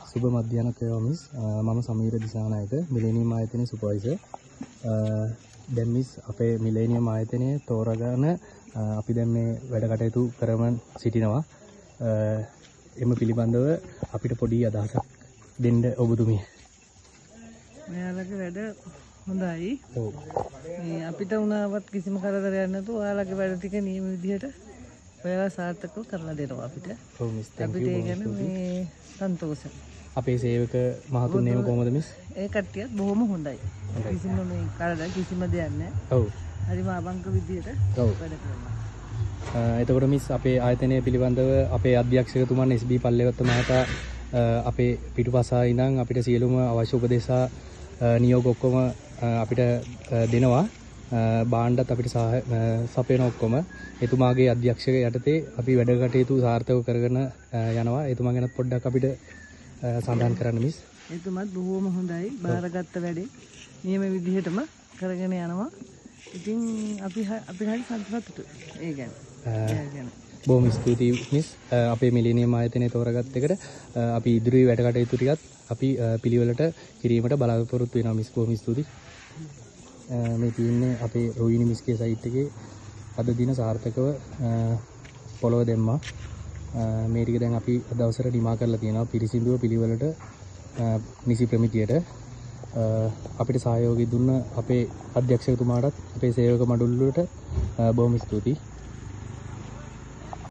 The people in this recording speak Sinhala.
සුබ මධ්‍යනක් වේවා මිස්. මම සමීර දිසානායක මිලේනියම් ආයතනයේ සුපර්වයිසර්. දැන් මිස් අපේ මිලේනියම් ආයතනයේ තෝරාගෙන අපි දැන් මේ වැඩ කටයුතු කරමින් සිටිනවා. එම පිළිබඳව අපිට පොඩි අදහසක් දෙන්න ඔබතුමිය. මෙයාලගේ වැඩ හොඳයි. ඔව්. මේ අපිට උනාවත් කිසිම කරදරයක් නැතුව ඔයාලගේ වැඩ ටික නියම විදිහට ඔයාලා සාර්ථකව කරලා දෙනවා අපිට. ඔව් මිස්. අපිට ඒ ගැන මේ සන්තෝෂයි. අපේ සේවක මහතුන් නේම කොහොමද මිස්? ඒ කට්ටියත් බොහොම හොඳයි. කිසිම මේ කරදර කිසිම දෙයක් නැහැ. ඔව්. හරිම අවංක විදිහට ඔව්. වැඩ කරනවා. එතකොට මිස් අපේ ආයතනය පිළිබඳව අපේ අධ්‍යක්ෂකතුමන් SB පල්ලේවත්ත මහතා අපේ පිටුපසා ඉඳන් අපිට සියලුම අවශ්‍ය උපදේශ නියෝග ඔක්කොම අපිට දෙනවා. බාණ්ඩත් අපිට සපයන ඔක්කොම එතුමාගේ අධ්‍යක්ෂක යටතේ අපි වැඩ කටයුතු සාර්ථකව කරගෙන යනවා. එතුමා ගැනත් පොඩ්ඩක් අපිට සඳහන් කරන්න මිස්. එතුමත් බොහොම හොඳයි. බාරගත්ත වැඩේ නියම විදිහටම කරගෙන යනවා. ඉතින් අපි හරි සතුටුයි ඒ ගැන. බොහොම ස්තුතියි මිස්. අපේ මිලේනියම් ආයතනයේ තෝරාගත් එකට අපි ඉදිරි වැඩ කටයුතු ටිකත් අපි පිළිවෙලට කිරීමට බලාපොරොත්තු වෙනවා මිස්. බොහොම ස්තුතියි. මේ තියෙන්නේ අපේ රොයිනි මිස්ගේ සයිට් එකේ අද දින සාර්ථකව පොළොව දැම්මා. මේ ටික දැන් අපි දවසට ඩිමා කරලා තියෙනවා පිරිසිදුව පිළිවෙලට නිසි ප්‍රමිතියට. අපිට සහයෝගය දුන්න අපේ අධ්‍යක්ෂකතුමාටත් අපේ සේවක මඩුල්ලට බොහොම ස්තුතියි.